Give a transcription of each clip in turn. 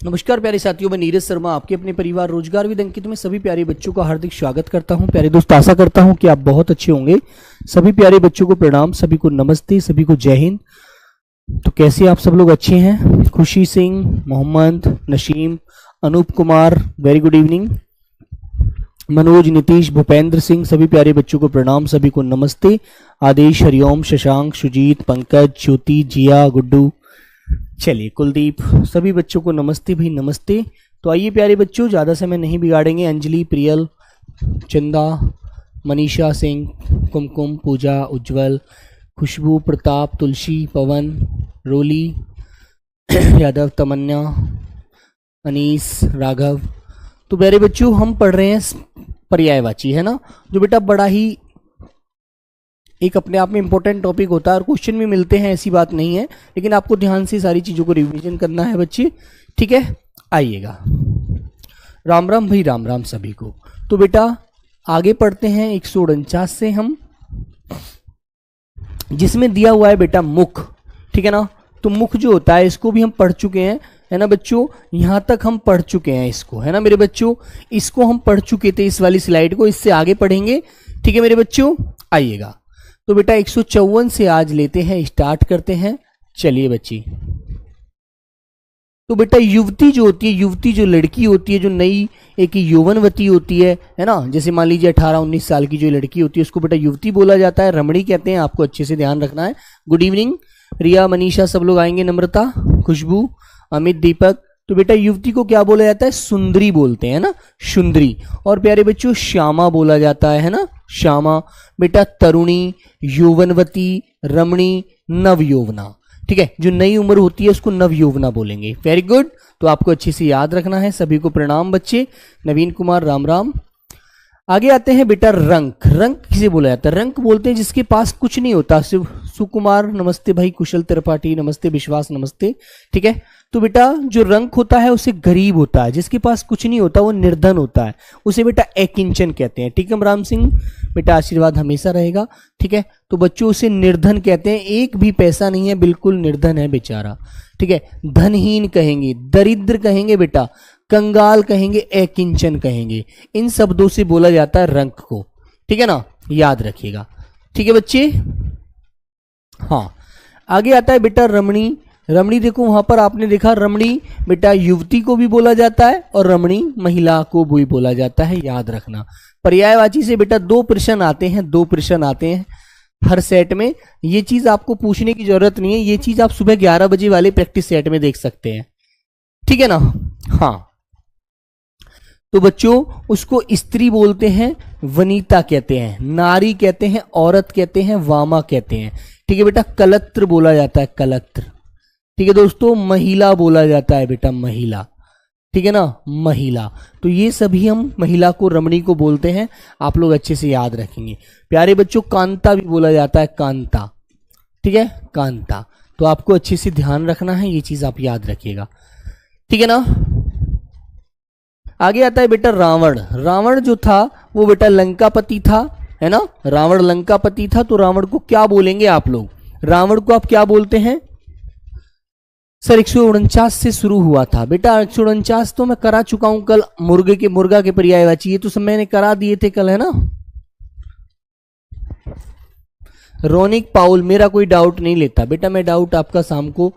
नमस्कार प्यारे साथियों, मैं नीरज शर्मा आपके अपने परिवार रोजगार विद अंकित में सभी प्यारे बच्चों का हार्दिक स्वागत करता हूं। प्यारे दोस्त, आशा करता हूं कि आप बहुत अच्छे होंगे। सभी प्यारे बच्चों को प्रणाम, सभी को नमस्ते, सभी को जय हिंद। तो कैसे आप सब लोग अच्छे हैं? Khushi Singh, Mohammad, Nasim, Anoop Kumar, very good evening. Manoj, Nitish, Bhupendra Singh, सभी प्यारे बच्चों को प्रणाम, सभी को नमस्ते। आदेश, हरिओम, शशांक, सुजीत, पंकज, ज्योति, जिया, गुड्डू, चलिए कुलदीप, सभी बच्चों को नमस्ते भाई, नमस्ते। तो आइए प्यारे बच्चों, ज़्यादा समय नहीं बिगाड़ेंगे। अंजलि, प्रियल, चंदा, मनीषा सिंह, कुमकुम, पूजा, उज्जवल, खुशबू, प्रताप, तुलसी, पवन, रोली, यादव, तमन्ना, अनीस, राघव। तो प्यारे बच्चों, हम पढ़ रहे हैं पर्यायवाची, है ना, जो बेटा बड़ा ही एक अपने आप में इंपॉर्टेंट टॉपिक होता है और क्वेश्चन भी मिलते हैं, ऐसी बात नहीं है, लेकिन आपको ध्यान से सारी चीज़ों को रिवीजन करना है बच्चे, ठीक है। आइएगा, राम राम भाई, राम राम सभी को। तो बेटा आगे पढ़ते हैं 149 से हम, जिसमें दिया हुआ है बेटा मुख, ठीक है ना। तो मुख जो होता है इसको भी हम पढ़ चुके हैं, है ना बच्चों, यहां तक हम पढ़ चुके हैं इसको, है ना मेरे बच्चों। इसको हम पढ़ चुके थे, इस वाली स्लाइड को, इससे आगे पढ़ेंगे, ठीक है मेरे बच्चों। आइएगा, तो बेटा 154 से आज लेते हैं, स्टार्ट करते हैं। चलिए बच्ची, तो बेटा युवती जो होती है, युवती जो लड़की होती है, जो नई एक यौवनवती होती है ना, जैसे मान लीजिए 18-19 साल की जो लड़की होती है उसको बेटा युवती बोला जाता है, रमणी कहते हैं, आपको अच्छे से ध्यान रखना है। गुड इवनिंग रिया, मनीषा, सब लोग आएंगे, नम्रता, खुशबू, अमित, दीपक। तो बेटा युवती को क्या बोला जाता है? सुंदरी बोलते हैं ना, सुंदरी। और प्यारे बच्चों श्यामा बोला जाता है ना, श्यामा। बेटा तरुणी, यौवनवती, रमणी, नव यौवना, ठीक है, जो नई उम्र होती है उसको नव यौवना बोलेंगे। वेरी गुड, तो आपको अच्छे से याद रखना है। सभी को प्रणाम बच्चे। नवीन कुमार, राम राम। आगे आते हैं बेटा रंक। रंक किसे बोला जाता है? रंक बोलते हैं जिसके पास कुछ नहीं होता। सुकुमार, नमस्ते भाई। कुशल त्रिपाठी, नमस्ते। विश्वास, नमस्ते, ठीक है। तो बेटा जो रंक होता है उसे गरीब होता है, जिसके पास कुछ नहीं होता वो निर्धन होता है, उसे बेटा अकिंचन कहते हैं, ठीक है। राम सिंह बेटा आशीर्वाद हमेशा रहेगा, ठीक है। तो बच्चों उसे निर्धन कहते हैं, एक भी पैसा नहीं है, बिल्कुल निर्धन है बेचारा, ठीक है। धनहीन कहेंगे, दरिद्र कहेंगे बेटा, कंगाल कहेंगे, अकिंचन कहेंगे। इन शब्दों से बोला जाता है रंक को, ठीक है ना, याद रखिएगा, ठीक है बच्चे। हाँ, आगे आता है बेटा रमणी। रमणी देखो वहां पर आपने देखा, रमणी बेटा युवती को भी बोला जाता है और रमणी महिला को भी बोला जाता है, याद रखना। पर्यायवाची से बेटा 2 प्रश्न आते हैं, 2 प्रश्न आते हैं हर सेट में। ये चीज आपको पूछने की जरूरत नहीं है, ये चीज आप सुबह 11 बजे वाले प्रैक्टिस सेट में देख सकते हैं, ठीक है ना। हाँ, तो बच्चों उसको स्त्री बोलते हैं, वनिता कहते हैं, नारी कहते हैं, औरत कहते हैं, वामा कहते हैं, ठीक है बेटा। कलत्र बोला जाता है, कलत्र, ठीक है दोस्तों। महिला बोला जाता है बेटा, महिला, ठीक है ना, महिला। तो ये सभी हम महिला को, रमणी को बोलते हैं, आप लोग अच्छे से याद रखेंगे प्यारे बच्चों। कांता भी बोला जाता है, कांता, ठीक है, कांता। तो आपको अच्छे से ध्यान रखना है, ये चीज आप याद रखिएगा, ठीक है ना। आगे आता है बेटा रावण। रावण जो था वो बेटा लंकापति था, है ना, रावण लंकापति था। तो रावण को क्या बोलेंगे आप लोग? रावण को आप क्या बोलते हैं सर? 149 से शुरू हुआ था बेटा, 149 तो मैं करा चुका हूं कल, मुर्गा के पर्यायवाची, ये तो सब मैंने करा दिए थे कल, है ना। रोनिक पाउल, मेरा कोई डाउट नहीं लेता बेटा, मैं डाउट आपका शाम को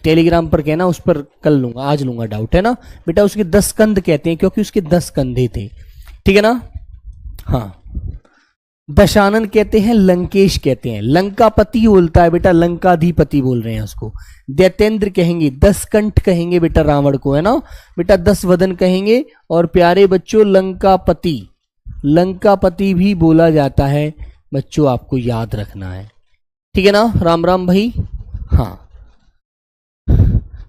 टेलीग्राम पर कहना, उस पर कल लूंगा, आज लूंगा डाउट, है ना बेटा। उसके 10 कंध कहते हैं क्योंकि उसके 10 कंधे थे, ठीक है ना। हाँ, दशानन कहते हैं, लंकेश कहते हैं, लंकापति बोलता है बेटा, लंकाधिपति बोल रहे हैं उसको। दैतेंद्र कहेंगे, 10 कंठ कहेंगे बेटा रावण को, है ना बेटा, 10 वदन कहेंगे। और प्यारे बच्चों लंकापति, लंकापति भी बोला जाता है बच्चों, आपको याद रखना है, ठीक है ना। राम राम भाई। हाँ,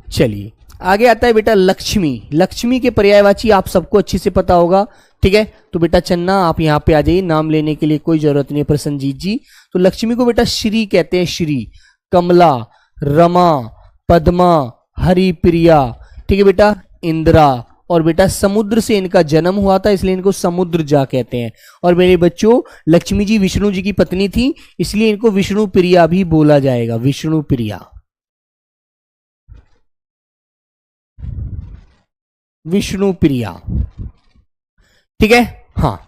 चलिए आगे आता है बेटा लक्ष्मी। लक्ष्मी के पर्यायवाची आप सबको अच्छे से पता होगा, ठीक है। तो बेटा चन्ना आप यहाँ पे आ जाइए, नाम लेने के लिए कोई जरूरत नहीं है, प्रसन्नजीत जी। तो लक्ष्मी को बेटा श्री कहते हैं, श्री, कमला, रमा, पद्मा, हरिप्रिया, ठीक है बेटा, इंदिरा। और बेटा समुद्र से इनका जन्म हुआ था, इसलिए इनको समुद्रजा कहते हैं। और मेरे बच्चों लक्ष्मी जी विष्णु जी की पत्नी थी, इसलिए इनको विष्णु प्रिया भी बोला जाएगा, विष्णु प्रिया। विष्णु प्रिया। ठीक है, हाँ।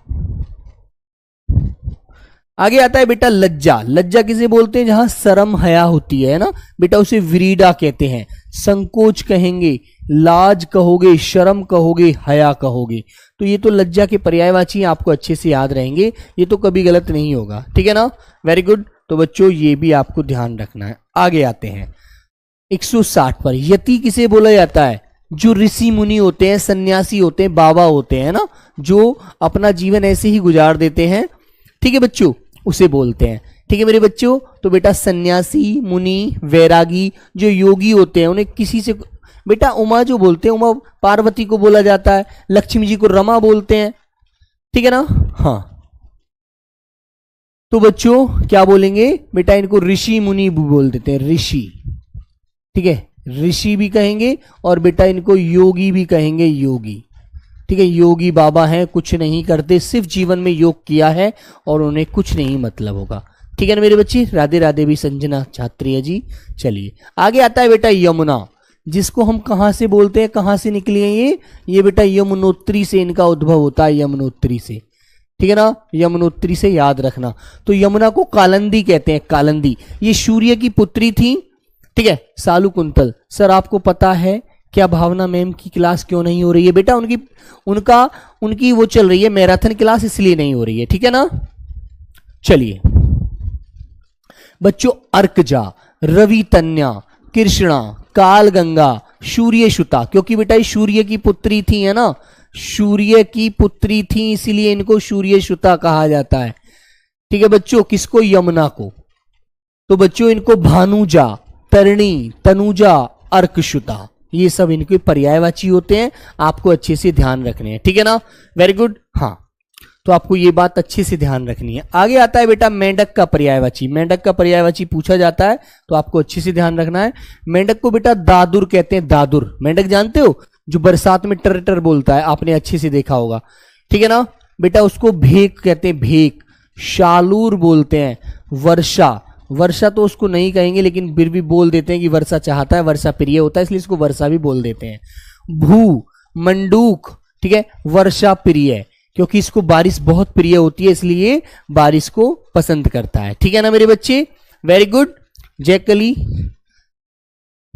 आगे आता है बेटा लज्जा। लज्जा किसे बोलते हैं? जहां शर्म हया होती है ना बेटा, उसे विरीडा कहते हैं। संकोच कहेंगे, लाज कहोगे, शर्म कहोगे, हया कहोगे। तो ये तो लज्जा के पर्यायवाची आपको अच्छे से याद रहेंगे, ये तो कभी गलत नहीं होगा। ठीक है ना, वेरी गुड। तो बच्चों ये भी आपको ध्यान रखना है। आगे आते हैं 160 पर। यति किसे बोला जाता है? जो ऋषि मुनि होते हैं, सन्यासी होते हैं, बाबा होते हैं ना, जो अपना जीवन ऐसे ही गुजार देते हैं। ठीक है बच्चों, उसे बोलते हैं। ठीक है मेरे बच्चों, तो बेटा सन्यासी, मुनि, वैरागी, जो योगी होते हैं, उन्हें किसी से बेटा उमा जो बोलते हैं, उमा पार्वती को बोला जाता है। लक्ष्मी जी को रमा बोलते हैं। ठीक है ना, हाँ। तो बच्चों क्या बोलेंगे बेटा? इनको ऋषि मुनि बोल देते हैं, ऋषि। ठीक है, ऋषि भी कहेंगे और बेटा इनको योगी भी कहेंगे, योगी। ठीक है, योगी बाबा हैं, कुछ नहीं करते, सिर्फ जीवन में योग किया है और उन्हें कुछ नहीं मतलब होगा। ठीक है ना मेरे बच्चे, राधे राधे भी संजना छात्री है जी। चलिए आगे आता है बेटा यमुना, जिसको हम कहां से बोलते हैं, कहां से निकली है ये बेटा यमुनोत्री से इनका उद्भव होता है, यमुनोत्री से। ठीक है ना, यमुनोत्री से याद रखना। तो यमुना को कालंदी कहते हैं, कालंदी। ये सूर्य की पुत्री थी। ठीक है, सालू कुंतल। सर आपको पता है क्या भावना मैम की क्लास क्यों नहीं हो रही है? बेटा उनकी वो चल रही है मैराथन क्लास, इसलिए नहीं हो रही है। ठीक है ना, चलिए बच्चों अर्कजा, रवि तन्या, कृष्णा, काल गंगा, सूर्य सुता, क्योंकि बेटा ये सूर्य की पुत्री थी, है ना, सूर्य की पुत्री थी, इसीलिए इनको सूर्य सुता कहा जाता है। ठीक है बच्चों, किसको? यमुना को। तो बच्चों इनको भानुजा, तरणी, तनुजा, अर्कसुता, ये सब इनके पर्यायवाची होते हैं, आपको अच्छे से ध्यान रखने हैं। ठीक है ना, वेरी गुड। हाँ, तो आपको ये बात अच्छे से ध्यान रखनी है। आगे आता है बेटा मेंढक का पर्यायवाची। मेंढक का पर्यायवाची पूछा जाता है, तो आपको अच्छे से ध्यान रखना है। मेंढक को बेटा दादुर कहते हैं, दादुर। मेंढक जानते हो, जो बरसात में टर टर बोलता है, आपने अच्छे से देखा होगा। ठीक है ना बेटा, उसको भेक कहते हैं, भेक। शालूर बोलते हैं। वर्षा, वर्षा तो उसको नहीं कहेंगे, लेकिन फिर भी बोल देते हैं कि वर्षा चाहता है, वर्षा प्रिय होता है, इसलिए इसको वर्षा भी बोल देते हैं। भू, मंडूक, ठीक है, वर्षा प्रिय, क्योंकि इसको बारिश बहुत प्रिय होती है, इसलिए बारिश को पसंद करता है। ठीक है ना मेरे बच्चे, वेरी गुड। जयकली,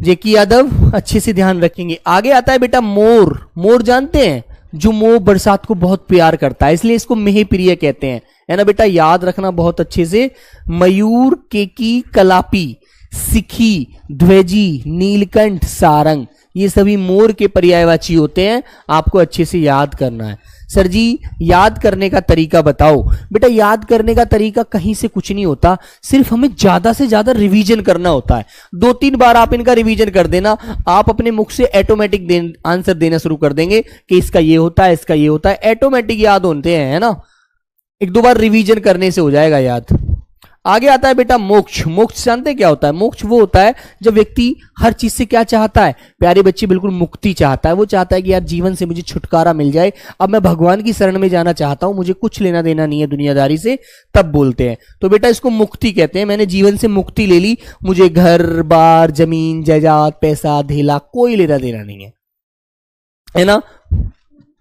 जेकी यादव अच्छे से ध्यान रखेंगे। आगे आता है बेटा मोर। मोर जानते हैं, जो मोर बरसात को बहुत प्यार करता है, इसलिए इसको मेह प्रिय कहते हैं, है ना बेटा, याद रखना बहुत अच्छे से। मयूर, केकी, कलापी, सिखी, ध्वजी, नीलकंठ, सारंग, ये सभी मोर के पर्यायवाची होते हैं, आपको अच्छे से याद करना है। सर जी याद करने का तरीका बताओ। बेटा याद करने का तरीका कहीं से कुछ नहीं होता, सिर्फ हमें ज्यादा से ज्यादा रिवीजन करना होता है। 2-3 बार आप इनका रिवीजन कर देना, आप अपने मुख से ऑटोमेटिक आंसर देना शुरू कर देंगे कि इसका ये होता है, इसका ये होता है, ऑटोमेटिक याद होते हैं, है ना। 1-2 बार रिवीजन करने से हो जाएगा याद। आगे आता है बेटा मोक्ष। मोक्ष जानते क्या होता है? मोक्ष वो होता है जब व्यक्ति हर चीज से क्या चाहता है, प्यारे बच्चे, बिल्कुल मुक्ति चाहता है। वो चाहता है कि यार जीवन से मुझे छुटकारा मिल जाए, अब मैं भगवान की शरण में जाना चाहता हूं, मुझे कुछ लेना देना नहीं है दुनियादारी से, तब बोलते हैं। तो बेटा इसको मुक्ति कहते हैं। मैंने जीवन से मुक्ति ले ली, मुझे घर बार, जमीन जायदाद, पैसा धेला कोई लेना देना नहीं है ना,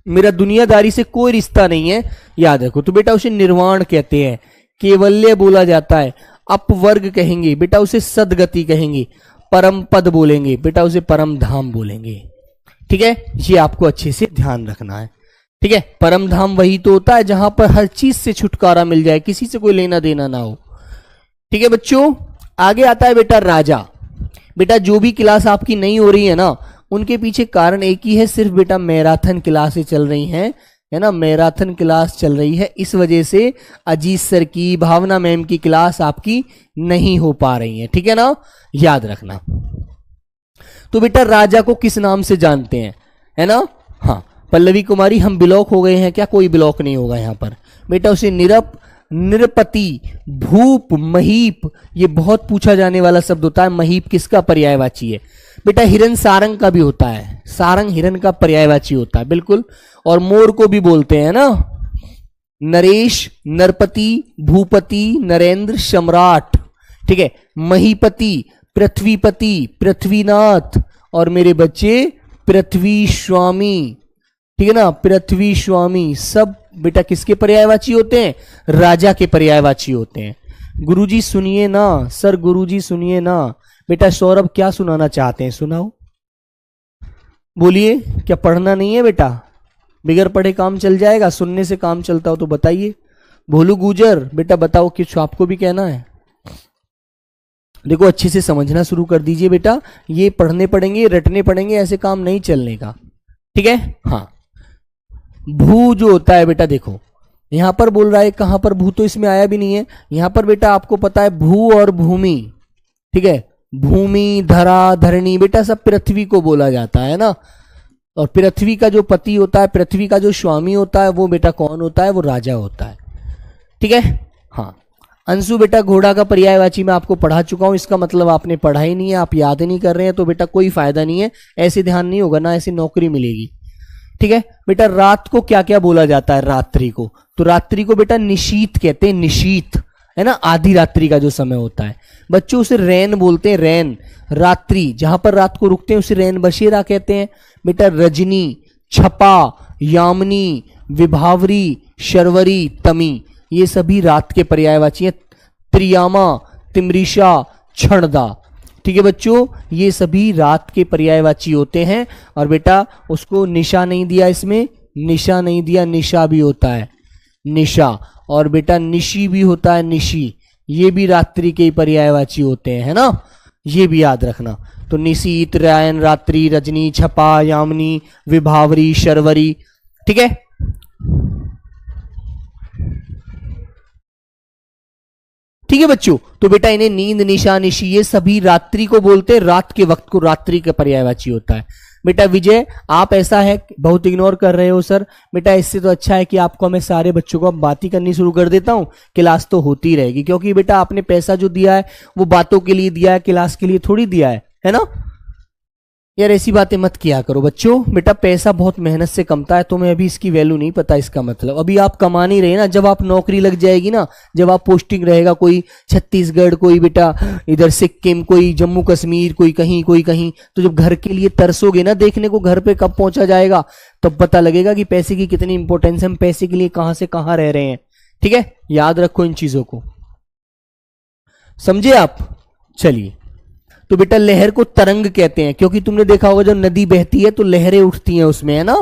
मेरा दुनियादारी से कोई रिश्ता नहीं है, याद रखो। तो बेटा उसे निर्वाण कहते हैं, केवल्य बोला जाता है, अपवर्ग कहेंगे बेटा, उसे सदगति कहेंगे, परम पद बोलेंगे बेटा, उसे परम धाम बोलेंगे। ठीक है, ये आपको अच्छे से ध्यान रखना है। ठीक है, परम धाम वही तो होता है जहां पर हर चीज से छुटकारा मिल जाए, किसी से कोई लेना देना ना हो। ठीक है बच्चों, आगे आता है बेटा राजा। बेटा जो भी क्लास आपकी नहीं हो रही है ना, उनके पीछे कारण एक ही है, सिर्फ बेटा मैराथन क्लासें चल रही हैं, है ना, मैराथन क्लास चल रही है, इस वजह से अजीत सर की, भावना मैम की क्लास आपकी नहीं हो पा रही है। ठीक है ना, याद रखना। तो बेटा राजा को किस नाम से जानते हैं, है ना, हाँ पल्लवी कुमारी, हम ब्लॉक हो गए हैं क्या? कोई ब्लॉक नहीं होगा यहां पर बेटा। उसे निरप, निरपति, भूप, महीप, ये बहुत पूछा जाने वाला शब्द होता है। महीप किसका पर्यायवाची है? बेटा हिरन सारंग का भी होता है, सारंग हिरन का पर्यायवाची होता है, बिल्कुल। और मोर को भी बोलते हैं ना, नरेश, नरपति, भूपति, नरेंद्र, सम्राट। ठीक है, महीपति, पृथ्वीपति, पृथ्वीनाथ, और मेरे बच्चे पृथ्वी स्वामी, ठीक है ना। पृथ्वी, स्वामी, सब बेटा किसके पर्यायवाची होते हैं? राजा के पर्यायवाची होते हैं। गुरुजी सुनिए ना, सर गुरुजी सुनिए ना। बेटा सौरभ क्या सुनाना चाहते हैं, सुनाओ, बोलिए। क्या पढ़ना नहीं है बेटा? बिगर पढ़े काम चल जाएगा? सुनने से काम चलता हो तो बताइए। भोलू गुजर बेटा बताओ, कुछ आपको भी कहना है? देखो अच्छे से समझना शुरू कर दीजिए बेटा, ये पढ़ने पड़ेंगे, रटने पड़ेंगे, ऐसे काम नहीं चलने का, ठीक है। हाँ, भू जो होता है बेटा, देखो यहां पर बोल रहा है, कहां पर भू तो इसमें आया भी नहीं है। यहां पर बेटा आपको पता है भू और भूमि, ठीक है। भूमि, धरा, धरणी बेटा सब पृथ्वी को बोला जाता है ना। और पृथ्वी का जो पति होता है, पृथ्वी का जो स्वामी होता है, वो बेटा कौन होता है? वो राजा होता है, ठीक है। हाँ, अंशु बेटा घोड़ा का पर्यायवाची मैं आपको पढ़ा चुका हूं, इसका मतलब आपने पढ़ा ही नहीं है, आप याद नहीं कर रहे हैं, तो बेटा कोई फायदा नहीं है, ऐसे ध्यान नहीं होगा ना, ऐसी नौकरी मिलेगी, ठीक है। बेटा रात को क्या क्या बोला जाता है? रात्रि को, तो रात्रि को बेटा निशीत कहते हैं, निशीत है ना, आधी रात्रि का जो समय होता है। बच्चों उसे रैन बोलते हैं, रैन, रात्रि जहां पर रात को रुकते हैं उसे रैन बसेरा कहते हैं। बेटा रजनी, छपा, यामिनी, विभावरी, शर्वरी, तमी, ये सभी रात के पर्यायवाची हैं। त्रियामा, तिमरीशा, क्षणदा, ठीक है बच्चों, ये सभी रात के पर्यायवाची होते हैं। और बेटा उसको निशा नहीं दिया, इसमें निशा नहीं दिया, निशा भी होता है, निशा। और बेटा निशी भी होता है, निशी, ये भी रात्रि के पर्यायवाची होते हैं, है ना, ये भी याद रखना। तो निशीत, रायन, रात्रि, रजनी, छपा, यामिनी, विभावरी, शर्वरी, ठीक है। ठीक है बच्चों, तो बेटा इन्हें नींद, निशा, निशी ये सभी रात्रि को बोलते हैं, रात के वक्त को रात्रि का पर्यायवाची होता है। बेटा विजय आप ऐसा है बहुत इग्नोर कर रहे हो सर, बेटा इससे तो अच्छा है कि आपको मैं सारे बच्चों को अब बात ही करनी शुरू कर देता हूं, क्लास तो होती रहेगी, क्योंकि बेटा आपने पैसा जो दिया है वो बातों के लिए दिया है, क्लास के लिए थोड़ी दिया है ना यार। ऐसी बातें मत किया करो बच्चों, बेटा पैसा बहुत मेहनत से कमता है, तुम्हें अभी इसकी वैल्यू नहीं पता, इसका मतलब अभी आप कमा नहीं रहे ना, जब आप नौकरी लग जाएगी ना, जब आप पोस्टिंग रहेगा, कोई छत्तीसगढ़, कोई बेटा इधर सिक्किम, कोई जम्मू कश्मीर, कोई कहीं, तो जब घर के लिए तरसोगे ना, देखने को घर पे कब पहुंचा जाएगा, तब पता लगेगा कि पैसे की कितनी इंपॉर्टेंस है, हम पैसे के लिए कहां से कहां रह रहे हैं, ठीक है। याद रखो इन चीजों को, समझे आप। चलिए, तो बेटा लहर को तरंग कहते हैं, क्योंकि तुमने देखा होगा जब नदी बहती है तो लहरें उठती हैं उसमें, है ना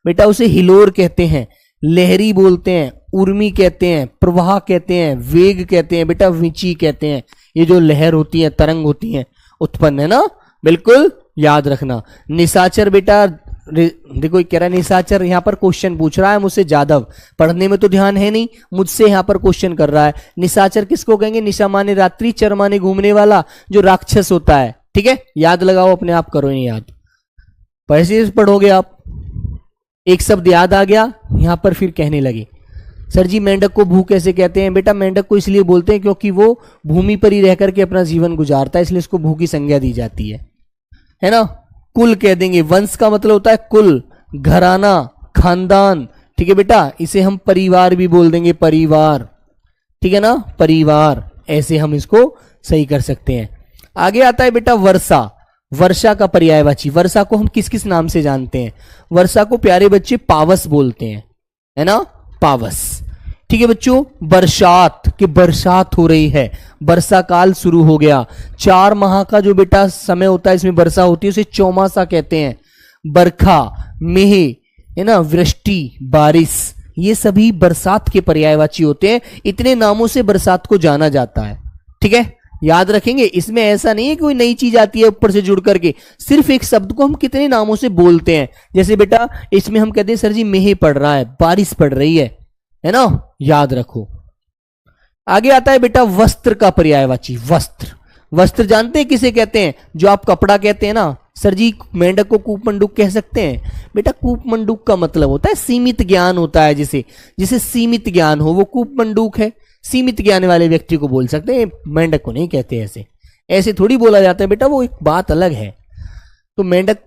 बेटा, उसे हिलोर कहते हैं, लहरी बोलते हैं, उर्मी कहते हैं, प्रवाह कहते हैं, वेग कहते हैं, बेटा विची कहते हैं। ये जो लहर होती है, तरंग होती है, उत्पन्न, है ना, बिल्कुल याद रखना। निशाचर बेटा देखो कह रहा है निशाचर, यहां पर क्वेश्चन पूछ रहा है मुझसे जादव, पढ़ने में तो ध्यान है नहीं, मुझसे यहां पर क्वेश्चन कर रहा है। निशाचर किसको कहेंगे? निशा माने रात्रि, चर माने घूमने वाला, जो राक्षस होता है, ठीक है। याद लगाओ, अपने आप करो नहीं याद, पैसे पढ़ोगे आप, एक शब्द याद आ गया, यहां पर फिर कहने लगे सर जी मेंढक को भू कैसे कहते हैं? बेटा मेंढक को इसलिए बोलते हैं क्योंकि वो भूमि पर ही रह करके अपना जीवन गुजारता है, इसलिए इसको भू की संज्ञा दी जाती है ना। कुल कह देंगे, वंश का मतलब होता है कुल, घराना, खानदान, ठीक है बेटा। इसे हम परिवार भी बोल देंगे, परिवार, ठीक है ना, परिवार, ऐसे हम इसको सही कर सकते हैं। आगे आता है बेटा वर्षा, वर्षा का पर्यायवाची। वर्षा को हम किस किस नाम से जानते हैं? वर्षा को प्यारे बच्चे पावस बोलते हैं, है ना, पावस, ठीक है बच्चों। बरसात, कि बरसात हो रही है, वर्षा काल शुरू हो गया। 4 माह का जो बेटा समय होता है इसमें वर्षा होती है, उसे चौमासा कहते हैं। बरखा, मेह, है ना, वृष्टि, बारिश, ये सभी बरसात के पर्यायवाची होते हैं। इतने नामों से बरसात को जाना जाता है, ठीक है, याद रखेंगे। इसमें ऐसा नहीं है कोई नई चीज आती है ऊपर से जुड़ करके, सिर्फ एक शब्द को हम कितने नामों से बोलते हैं। जैसे बेटा इसमें हम कहते हैं सर जी मेह पड़ रहा है, बारिश पड़ रही है ना, याद रखो। आगे आता है बेटा वस्त्र का पर्यायवाची। वस्त्र, वस्त्र जानते हैं किसे कहते हैं? जो आप कपड़ा कहते हैं ना, सर जी मेंढक को कूपमंडूक कह सकते हैं। बेटा कूपमंडूक का मतलब होता है सीमित ज्ञान होता है, जिसे सीमित ज्ञान हो वो कूपमंडूक है। सीमित ज्ञान वाले व्यक्ति को बोल सकते हैं, मेंढक को नहीं कहते। ऐसे थोड़ी बोला जाता है बेटा, वो एक बात अलग है। तो मेंढक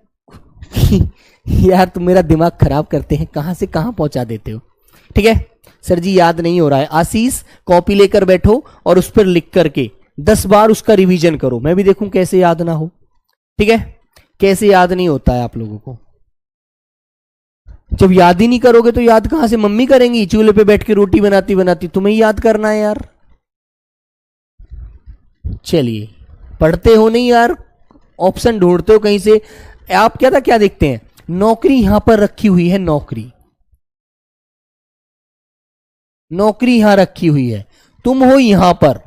यार तुम मेरा दिमाग खराब करते हैं, कहां से कहां पहुंचा देते हो, ठीक है। सर जी याद नहीं हो रहा है। आशीष कॉपी लेकर बैठो और उस पर लिख करके 10 बार उसका रिवीजन करो, मैं भी देखूं कैसे याद ना हो, ठीक है। कैसे याद नहीं होता है आप लोगों को, जब याद ही नहीं करोगे तो याद कहां से मम्मी करेंगी, चूल्हे पे बैठ के रोटी बनाती बनाती, तुम्हें याद करना है यार। चलिए, पढ़ते हो नहीं यार, ऑप्शन ढूंढते हो कहीं से। आप क्या देखते हैं, नौकरी यहां पर रखी हुई है, नौकरी यहां रखी हुई है, तुम हो यहां पर,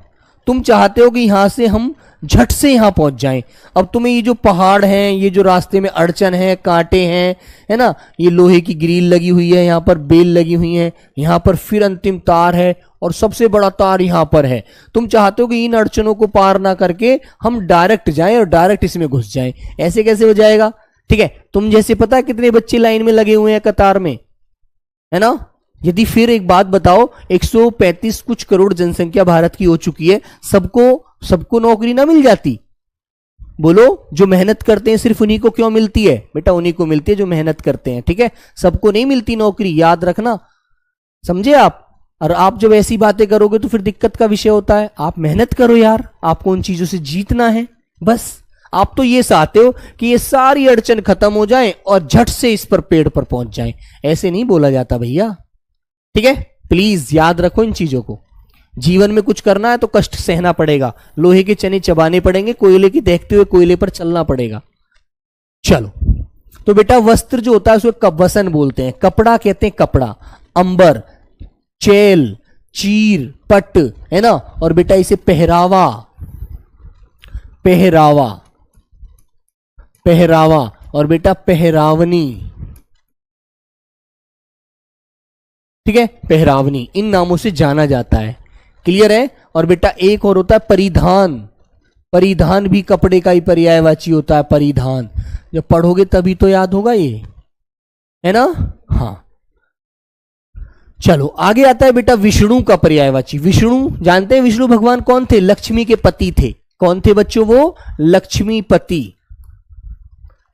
तुम चाहते हो कि यहां से हम झट से यहां पहुंच जाएं। अब तुम्हें ये जो पहाड़ हैं, ये जो रास्ते में अड़चन है, कांटे हैं, है ना, ये लोहे की ग्रिल लगी हुई है, यहां पर बेल लगी हुई है, यहां पर फिर अंतिम तार है और सबसे बड़ा तार यहां पर है। तुम चाहते हो कि इन अड़चनों को पार ना करके हम डायरेक्ट जाएं और डायरेक्ट इसमें घुस जाएं। ऐसे कैसे हो जाएगा? ठीक है, तुम जैसे पता है कितने बच्चे लाइन में लगे हुए हैं कतार में, है ना। यदि फिर एक बात बताओ, 135 कुछ करोड़ जनसंख्या भारत की हो चुकी है, सबको नौकरी ना मिल जाती? बोलो, जो मेहनत करते हैं सिर्फ उन्हीं को क्यों मिलती है? बेटा उन्हीं को मिलती है जो मेहनत करते हैं, ठीक है, सबको नहीं मिलती नौकरी, याद रखना, समझे आप। और आप जब ऐसी बातें करोगे तो फिर दिक्कत का विषय होता है। आप मेहनत करो यार, आपको उन चीजों से जीतना है बस। आप तो ये चाहते हो कि ये सारी अड़चन खत्म हो जाए और झट से इस पर पेड़ पर पहुंच जाए। ऐसे नहीं बोला जाता भैया, ठीक है, प्लीज याद रखो इन चीजों को। जीवन में कुछ करना है तो कष्ट सहना पड़ेगा, लोहे के चने चबाने पड़ेंगे, कोयले की देखते हुए कोयले पर चलना पड़ेगा। चलो, तो बेटा वस्त्र जो होता है उसको वसन बोलते हैं, कपड़ा कहते हैं कपड़ा, अंबर, चेल, चीर, पट, है ना। और बेटा इसे पहरावा और बेटा पहरावनी, ठीक है, पहरावनी, इन नामों से जाना जाता है। क्लियर है? और बेटा एक और होता है परिधान भी कपड़े का ही पर्यायवाची होता है, परिधान। जब पढ़ोगे तभी तो याद होगा ये, है ना। हाँ, चलो आगे आता है बेटा विष्णु का पर्यायवाची। विष्णु जानते हैं, विष्णु भगवान कौन थे? लक्ष्मी के पति थे। कौन थे बच्चों? वो लक्ष्मीपति,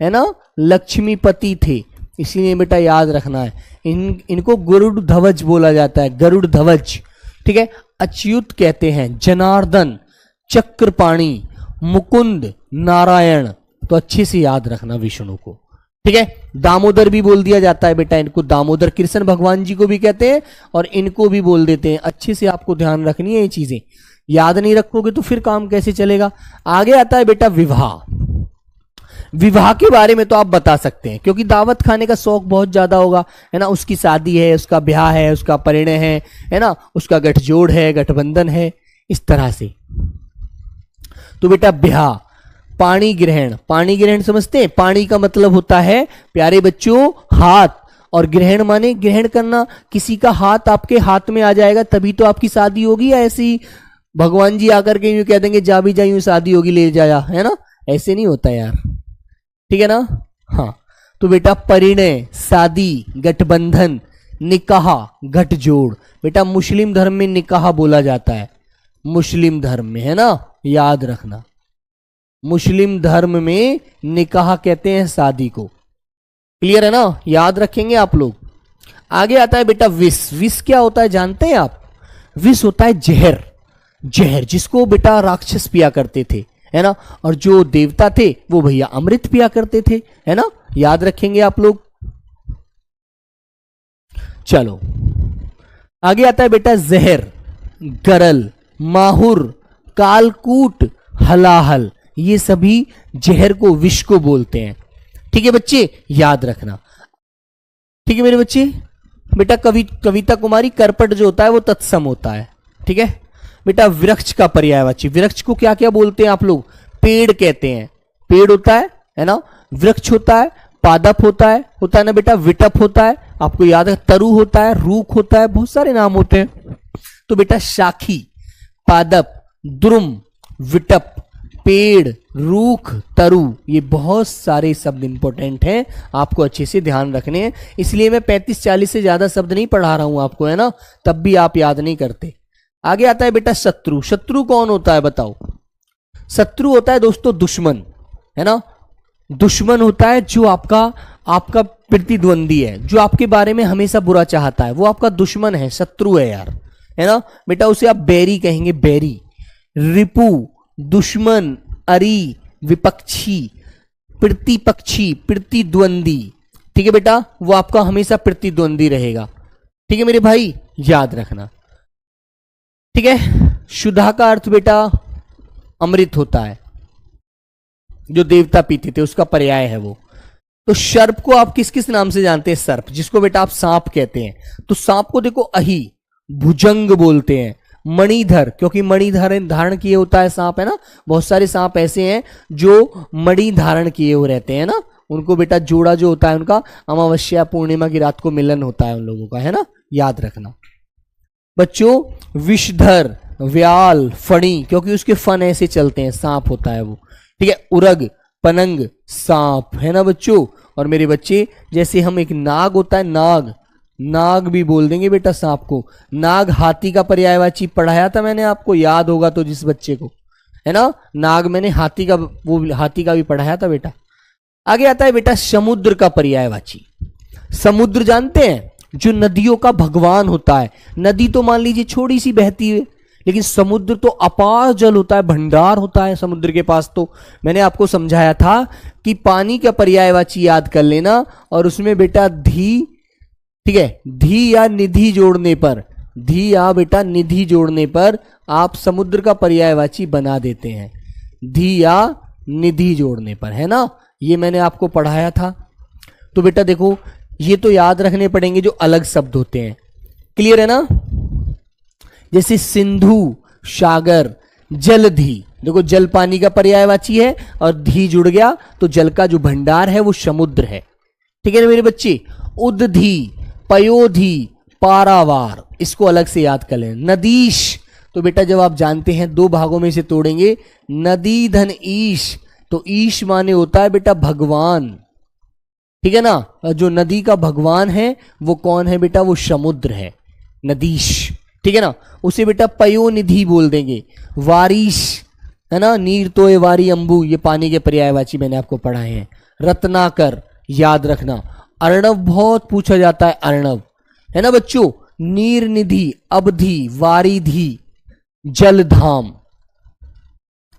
है ना, लक्ष्मीपति थे। इसीलिए बेटा याद रखना है, इनको गरुड़ ध्वज बोला जाता है, गरुड़ ध्वज, ठीक है। अच्युत कहते हैं, जनार्दन, चक्रपाणी, मुकुंद, नारायण। तो अच्छे से याद रखना विष्णु को, ठीक है। दामोदर भी बोल दिया जाता है बेटा इनको, दामोदर कृष्ण भगवान जी को भी कहते हैं और इनको भी बोल देते हैं। अच्छे से आपको ध्यान रखनी है ये चीजें, याद नहीं रखोगे तो फिर काम कैसे चलेगा। आगे आता है बेटा विवाह। विवाह के बारे में तो आप बता सकते हैं, क्योंकि दावत खाने का शौक बहुत ज्यादा होगा, है ना। उसकी शादी है, उसका ब्याह है, उसका परिणय है ना, उसका गठजोड़ है, गठबंधन है, इस तरह से। तो बेटा ब्याह, पाणी ग्रहण समझते हैं? पाणी का मतलब होता है प्यारे बच्चों हाथ, और ग्रहण माने ग्रहण करना। किसी का हाथ आपके हाथ में आ जाएगा तभी तो आपकी शादी होगी, या ऐसे ही भगवान जी आकर के यूं कह देंगे जा भी जा यूं शादी होगी, ले जाया, है ना। ऐसे नहीं होता यार, ठीक है ना। हाँ, तो बेटा परिणय, शादी, गठबंधन, निकाह, गठजोड़। बेटा मुस्लिम धर्म में निकाह बोला जाता है, मुस्लिम धर्म में, है ना, याद रखना। मुस्लिम धर्म में निकाह कहते हैं शादी को। क्लियर है ना, याद रखेंगे आप लोग। आगे आता है बेटा विष। विष क्या होता है जानते हैं आप? विष होता है जहर, जिसको बेटा राक्षस पिया करते थे, है ना। और जो देवता थे वो भैया अमृत पिया करते थे, है ना, याद रखेंगे आप लोग। चलो आगे आता है बेटा जहर, गरल, माहुर, कालकूट, हलाहल। ये सभी जहर को, विष को बोलते हैं, ठीक है बच्चे, याद रखना। ठीक है मेरे बच्चे। बेटा कविता कुमारी, करपट जो होता है वो तत्सम होता है, ठीक है। बेटा वृक्ष का पर्यायवाची, वृक्ष को क्या क्या बोलते हैं आप लोग? पेड़ कहते हैं, पेड़ होता है ना, वृक्ष होता है, पादप होता है ना बेटा, विटप होता है, आपको याद है, तरु होता है, रूख होता है, बहुत सारे नाम होते हैं। तो बेटा शाखी, पादप, द्रुम, विटप, पेड़, रूख, तरु, ये बहुत सारे शब्द इंपॉर्टेंट हैं, आपको अच्छे से ध्यान रखने हैं। इसलिए मैं 35-40 से ज्यादा शब्द नहीं पढ़ा रहा हूं आपको, है ना, तब भी आप याद नहीं करते। आगे आता है बेटा शत्रु। शत्रु कौन होता है बताओ? शत्रु होता है दोस्तों दुश्मन, है ना। दुश्मन होता है जो आपका प्रतिद्वंदी है, जो आपके बारे में हमेशा बुरा चाहता है, वो आपका दुश्मन है, शत्रु है यार, है ना बेटा। उसे आप बैरी कहेंगे, बैरी। रिपु, दुश्मन, अरी, विपक्षी, प्रतिपक्षी, प्रतिद्वंदी, ठीक है बेटा, वो आपका हमेशा प्रतिद्वंदी रहेगा। ठीक है मेरे भाई, याद रखना। ठीक है, शुद्धा का अर्थ बेटा अमृत होता है, जो देवता पीते थे उसका पर्याय है वो। तो सर्प को आप किस किस नाम से जानते हैं? सर्प, जिसको बेटा आप सांप कहते हैं। तो सांप को देखो अहि, भुजंग बोलते हैं। मणिधर, क्योंकि मणि धारण किए होता है सांप, है ना। बहुत सारे सांप ऐसे हैं जो मणि धारण किए हुए रहते हैं ना, उनको बेटा जोड़ा जो होता है उनका अमावस्या पूर्णिमा की रात को मिलन होता है उन लोगों का, है ना, याद रखना। बच्चों, विषधर, व्याल, फणी, क्योंकि उसके फन ऐसे चलते हैं, सांप होता है वो। ठीक है, उरग, पनंग, सांप, है ना बच्चों। और मेरे बच्चे, जैसे हम एक नाग होता है, नाग, नाग भी बोल देंगे बेटा सांप को। नाग हाथी का पर्यायवाची पढ़ाया था मैंने आपको, याद होगा तो जिस बच्चे को, है ना। नाग मैंने हाथी का, वो हाथी का भी पढ़ाया था बेटा। आगे आता है बेटा समुद्र का पर्यायवाची। समुद्र जानते हैं, जो नदियों का भगवान होता है। नदी तो मान लीजिए छोटी सी बहती है, लेकिन समुद्र तो अपार जल होता है, भंडार होता है समुद्र के पास। तो मैंने आपको समझाया था कि पानी का पर्यायवाची याद कर लेना, और उसमें बेटा धी, ठीक है, धी या निधि जोड़ने पर, धी या बेटा निधि जोड़ने पर आप समुद्र का पर्यायवाची बना देते हैं, धी या निधि जोड़ने पर, है ना। ये मैंने आपको पढ़ाया था। तो बेटा देखो, ये तो याद रखने पड़ेंगे जो अलग शब्द होते हैं, क्लियर है ना। जैसे सिंधु, सागर, जलधि, देखो जल पानी का पर्यायवाची है, और धी जुड़ गया तो जल का जो भंडार है वो समुद्र है। ठीक है ना मेरे बच्चे। उदधि, पयोधि, पारावार, इसको अलग से याद कर लें। नदीश, तो बेटा जब आप जानते हैं दो भागों में से तोड़ेंगे, नदी धन ईश, तो ईश माने होता है बेटा भगवान। ठीक है ना, जो नदी का भगवान है वो कौन है बेटा? वो समुद्र है, नदीश। ठीक है ना, उसे बेटा पयोनिधि बोल देंगे। वारिश, है ना, नीर तोय वारी अंबु, ये पानी के पर्यायवाची मैंने आपको पढ़ाए हैं। रत्नाकर, याद रखना। अर्णव बहुत पूछा जाता है, अर्णव, है ना बच्चों। नीर निधि, अवधि, वारिधि, जलधाम,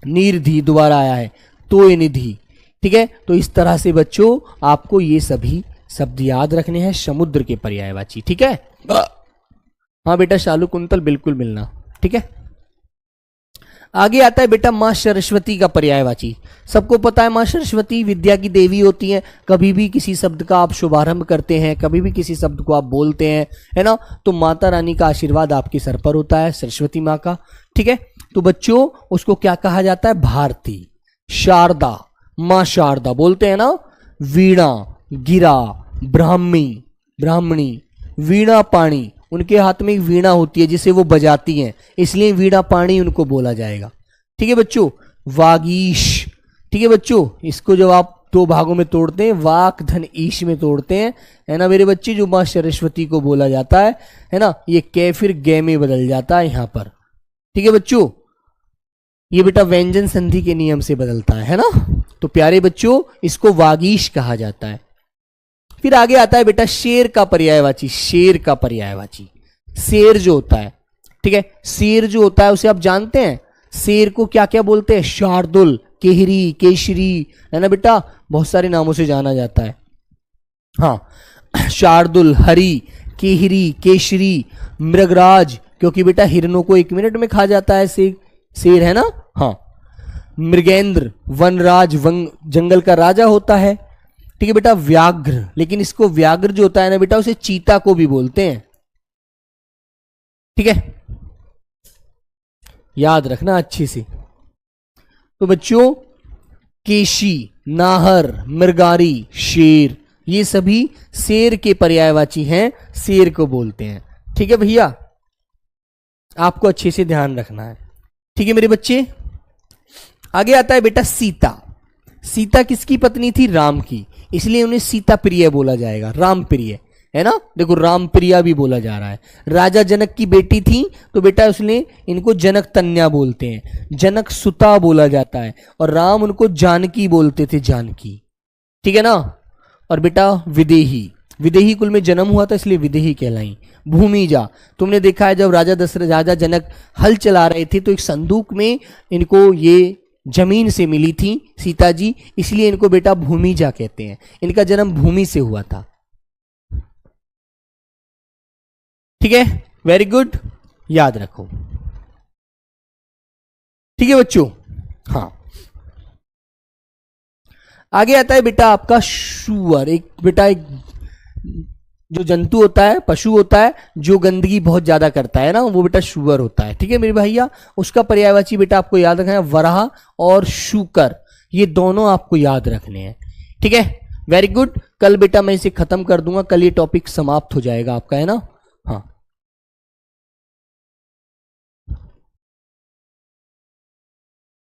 नीरधि दोबारा आया है, तोय निधि। ठीक है, तो इस तरह से बच्चों आपको ये सभी शब्द याद रखने हैं समुद्र के पर्यायवाची। ठीक है, हाँ बेटा शालू कुंतल बिल्कुल मिलना। ठीक है, आगे आता है बेटा मां सरस्वती का पर्यायवाची। सबको पता है मां सरस्वती विद्या की देवी होती है। कभी भी किसी शब्द का आप शुभारंभ करते हैं, कभी भी किसी शब्द को आप बोलते हैं, है ना, तो माता रानी का आशीर्वाद आपके सर पर होता है, सरस्वती माँ का। ठीक है, तो बच्चों उसको क्या कहा जाता है? भारती, शारदा, मां शारदा बोलते हैं ना। वीणा, गिरा, ब्राह्मी, ब्राह्मणी, वीणा पाणी, उनके हाथ में एक वीणा होती है जिसे वो बजाती हैं, इसलिए वीणा पाणी उनको बोला जाएगा। ठीक है बच्चों, वागीश। ठीक है बच्चों, इसको जब आप दो भागों में तोड़ते हैं, वाक धन ईश में तोड़ते हैं, है ना मेरे बच्चे, जो मां सरस्वती को बोला जाता है ना, ये कै फिर गे में बदल जाता है यहां पर। ठीक है बच्चों, ये बेटा व्यंजन संधि के नियम से बदलता है ना। तो प्यारे बच्चों इसको वागीश कहा जाता है। फिर आगे आता है बेटा शेर का पर्यायवाची। शेर का पर्यायवाची, शेर जो होता है, ठीक है, शेर जो होता है उसे आप जानते हैं, शेर को क्या क्या बोलते हैं? शार्दुल, केहरी, केशरी, है ना बेटा, बहुत सारे नामों से जाना जाता है। हाँ, शार्दुल, हरी, केहरी, केशरी, मृगराज, क्योंकि बेटा हिरणों को 1 मिनट में खा जाता है शेर, है ना। हाँ, मृगेंद्र, वनराज, जंगल का राजा होता है। ठीक है बेटा, व्याघ्र, लेकिन इसको व्याघ्र जो होता है ना बेटा, उसे चीता को भी बोलते हैं। ठीक है, याद रखना अच्छे से। तो बच्चों केशी, नाहर, मृगारी, शेर, ये सभी शेर के पर्यायवाची हैं, शेर को बोलते हैं। ठीक है भैया, आपको अच्छे से ध्यान रखना है। ठीक है मेरे बच्चे, आगे आता है बेटा सीता। सीता किसकी पत्नी थी? राम की, इसलिए उन्हें सीता प्रिय बोला जाएगा, राम प्रिय, है ना। देखो राम प्रिया भी बोला जा रहा है। राजा जनक की बेटी थी, तो बेटा उसने इनको जनक तन्या बोलते हैं, जनक सुता बोला जाता है, और राम उनको जानकी बोलते थे, जानकी। ठीक है ना। और बेटा विदेही, विदेही कुल में जन्म हुआ था इसलिए विदेही कहलाई। भूमिजा, तुमने देखा है जब राजा जनक हल चला रहे थे तो एक संदूक में इनको ये जमीन से मिली थी सीता जी, इसलिए इनको बेटा भूमिजा कहते हैं। इनका जन्म भूमि से हुआ था। ठीक है, वेरी गुड, याद रखो। ठीक है बच्चों, हाँ। आगे आता है बेटा आपका शुअर। एक बेटा एक जो जंतु होता है, पशु होता है, जो गंदगी बहुत ज्यादा करता है ना, वो बेटा शुअर होता है। ठीक है मेरे भैया, उसका पर्यायवाची बेटा आपको याद रखना है वराह और शूकर, ये दोनों आपको याद रखने हैं। ठीक है, वेरी गुड। कल बेटा मैं इसे खत्म कर दूंगा, कल ये टॉपिक समाप्त हो जाएगा आपका, है ना। हाँ,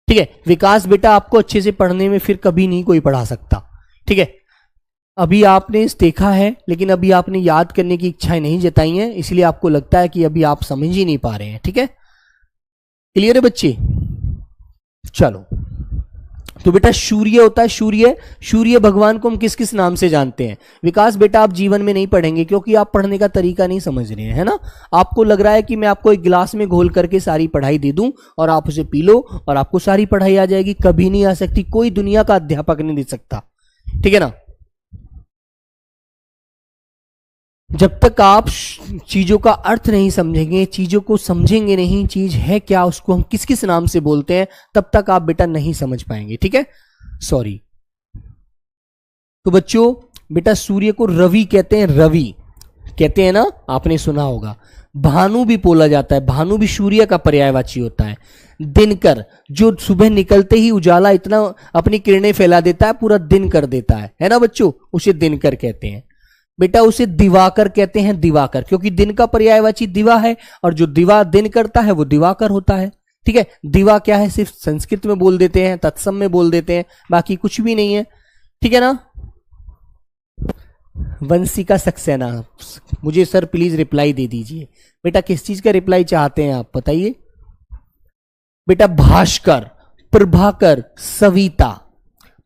ठीक है। विकास बेटा आपको अच्छे से पढ़ने में फिर कभी नहीं कोई पढ़ा सकता। ठीक है, अभी आपने देखा है लेकिन अभी आपने याद करने की इच्छाएं नहीं जताई हैं, इसलिए आपको लगता है कि अभी आप समझ ही नहीं पा रहे हैं। ठीक है, क्लियर है बच्चे। चलो, तो बेटा सूर्य होता है, सूर्य, सूर्य भगवान को हम किस किस नाम से जानते हैं। विकास बेटा आप जीवन में नहीं पढ़ेंगे क्योंकि आप पढ़ने का तरीका नहीं समझ रहे हैं, है ना। आपको लग रहा है कि मैं आपको एक गिलास में घोल करके सारी पढ़ाई दे दूं और आप उसे पी लो और आपको सारी पढ़ाई आ जाएगी। कभी नहीं आ सकती, कोई दुनिया का अध्यापक नहीं दे सकता। ठीक है ना। जब तक आप चीजों का अर्थ नहीं समझेंगे, चीजों को समझेंगे नहीं, चीज है क्या, उसको हम किस किस नाम से बोलते हैं, तब तक आप बेटा नहीं समझ पाएंगे। ठीक है, सॉरी। तो बच्चों बेटा सूर्य को रवि कहते हैं, रवि कहते हैं ना, आपने सुना होगा। भानु भी बोला जाता है, भानु भी सूर्य का पर्यायवाची होता है। दिनकर, जो सुबह निकलते ही उजाला इतना अपनी किरणें फैला देता है, पूरा दिन कर देता है ना बच्चों, उसे दिनकर कहते हैं। बेटा उसे दिवाकर कहते हैं, दिवाकर, क्योंकि दिन का पर्यायवाची दिवा है और जो दिवा दिन करता है वो दिवाकर होता है। ठीक है, दिवा क्या है, सिर्फ संस्कृत में बोल देते हैं, तत्सम में बोल देते हैं, बाकी कुछ भी नहीं है। ठीक है ना। वंशिका सक्सेना, मुझे सर प्लीज रिप्लाई दे दीजिए। बेटा किस चीज का रिप्लाई चाहते हैं आप बताइए। बेटा भास्कर, प्रभाकर, सविता,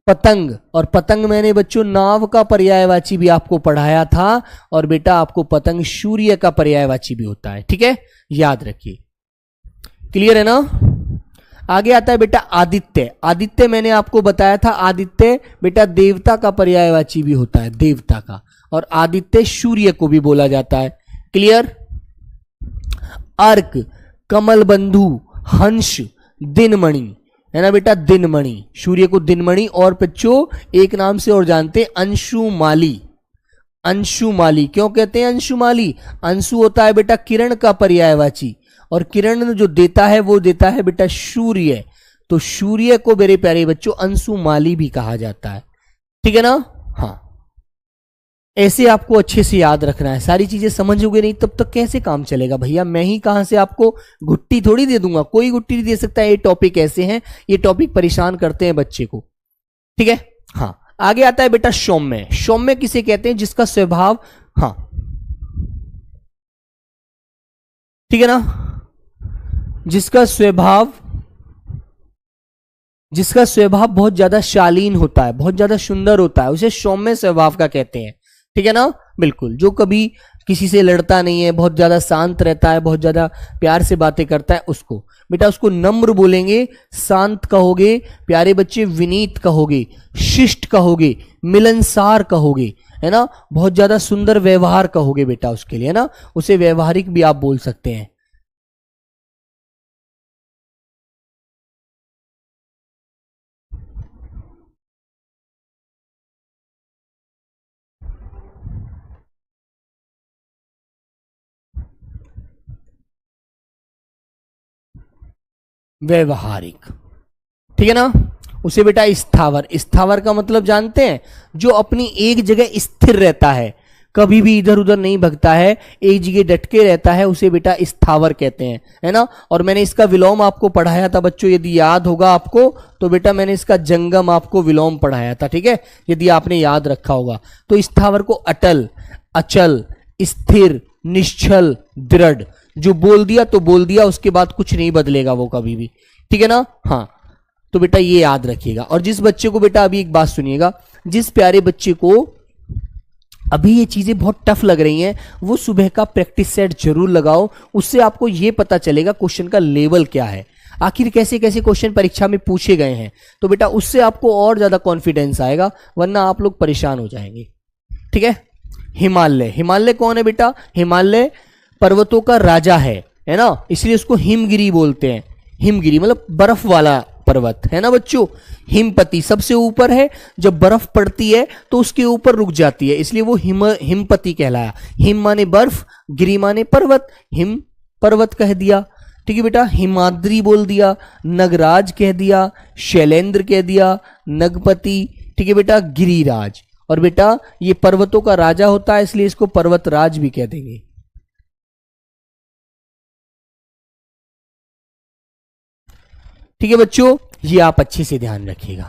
पतंग, और पतंग मैंने बच्चों नाव का पर्यायवाची भी आपको पढ़ाया था, और बेटा आपको पतंग सूर्य का पर्यायवाची भी होता है। ठीक है, याद रखिए। क्लियर है ना। आगे आता है बेटा आदित्य। आदित्य मैंने आपको बताया था, आदित्य बेटा देवता का पर्यायवाची भी होता है, देवता का, और आदित्य सूर्य को भी बोला जाता है। क्लियर। अर्क, कमल बंधु, हंस, दिनमणि, है ना बेटा, दिनमणि, सूर्य को दिनमणि, और बच्चों एक नाम से और जानते हैं, अंशुमाली। अंशुमाली क्यों कहते हैं अंशुमाली, अंशु होता है बेटा किरण का पर्यायवाची, और किरण जो देता है वो देता है बेटा सूर्य, तो सूर्य को मेरे प्यारे बच्चों अंशुमाली भी कहा जाता है। ठीक है ना। हाँ, ऐसे आपको अच्छे से याद रखना है, सारी चीजें समझोगे नहीं तब तक कैसे काम चलेगा भैया। मैं ही कहां से आपको गुट्टी थोड़ी दे दूंगा, कोई गुट्टी नहीं दे सकता। ये टॉपिक ऐसे हैं, ये टॉपिक परेशान करते हैं बच्चे को। ठीक है। हाँ, आगे आता है बेटा सौम्य। सौम्य किसे कहते हैं, जिसका स्वभाव, हाँ ठीक है ना, जिसका स्वभाव बहुत ज्यादा शालीन होता है, बहुत ज्यादा सुंदर होता है, उसे सौम्य स्वभाव का कहते हैं। ठीक है ना, बिल्कुल। जो कभी किसी से लड़ता नहीं है, बहुत ज्यादा शांत रहता है, बहुत ज्यादा प्यार से बातें करता है, उसको बेटा उसको नम्र बोलेंगे, शांत कहोगे, प्यारे बच्चे विनीत कहोगे, शिष्ट कहोगे, मिलनसार कहोगे, है ना, बहुत ज्यादा सुंदर व्यवहार कहोगे बेटा उसके लिए, है ना, उसे व्यवहारिक भी आप बोल सकते हैं। व्यवहारिक, ठीक है ना। उसे बेटा स्थावर, स्थावर का मतलब जानते हैं, जो अपनी एक जगह स्थिर रहता है, कभी भी इधर उधर नहीं भगता है, एक जगह डटके रहता है, उसे बेटा स्थावर कहते हैं, है ना। और मैंने इसका विलोम आपको पढ़ाया था बच्चों, यदि याद होगा आपको तो बेटा मैंने इसका जंगम आपको विलोम पढ़ाया था। ठीक है, यदि आपने याद रखा होगा तो स्थावर को अटल, अचल, स्थिर, निश्चल, दृढ़, जो बोल दिया तो बोल दिया, उसके बाद कुछ नहीं बदलेगा वो कभी भी। ठीक है ना। हाँ, तो बेटा ये याद रखिएगा। और जिस बच्चे को बेटा अभी एक बात सुनिएगा, जिस प्यारे बच्चे को अभी ये चीजें बहुत टफ लग रही हैं, वो सुबह का प्रैक्टिस सेट जरूर लगाओ, उससे आपको ये पता चलेगा क्वेश्चन का लेवल क्या है। आखिर कैसे कैसे क्वेश्चन परीक्षा में पूछे गए हैं, तो बेटा उससे आपको और ज्यादा कॉन्फिडेंस आएगा, वरना आप लोग परेशान हो जाएंगे। ठीक है। हिमालय, हिमालय कौन है बेटा? हिमालय पर्वतों का राजा है ना, इसलिए उसको हिमगिरी बोलते हैं। हिमगिरी मतलब बर्फ वाला पर्वत है ना बच्चों। हिमपति सबसे ऊपर है, जब बर्फ पड़ती है तो उसके ऊपर रुक जाती है, इसलिए वो हिमपति कहलाया। हिम माने बर्फ, गिरी माने पर्वत, हिम पर्वत कह दिया। ठीक है बेटा। हिमाद्री बोल दिया, नगराज कह दिया, शैलेंद्र कह दिया, नगपति। ठीक है बेटा। गिरिराज, और बेटा ये पर्वतों का राजा होता है, इसलिए इसको पर्वतराज भी कह देंगे। ठीक है बच्चों, ये आप अच्छे से ध्यान रखिएगा।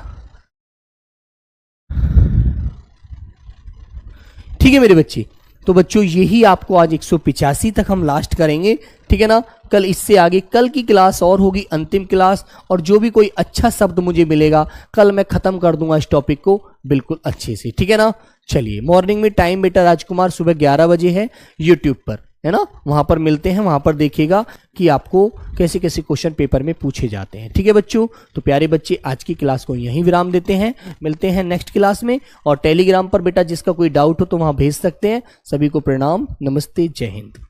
ठीक है मेरे बच्चे, तो बच्चों यही आपको आज 185 तक हम लास्ट करेंगे। ठीक है ना। कल इससे आगे कल की क्लास और होगी, अंतिम क्लास, और जो भी कोई अच्छा शब्द मुझे मिलेगा कल मैं खत्म कर दूंगा इस टॉपिक को बिल्कुल अच्छे से। ठीक है ना। चलिए, मॉर्निंग में टाइम बेटा राजकुमार सुबह 11 बजे है यूट्यूब पर, है ना, वहां पर मिलते हैं, वहां पर देखिएगा कि आपको कैसे कैसे क्वेश्चन पेपर में पूछे जाते हैं। ठीक है बच्चों, तो प्यारे बच्चे आज की क्लास को यहीं विराम देते हैं, मिलते हैं नेक्स्ट क्लास में। और टेलीग्राम पर बेटा जिसका कोई डाउट हो तो वहां भेज सकते हैं। सभी को प्रणाम, नमस्ते, जय हिंद।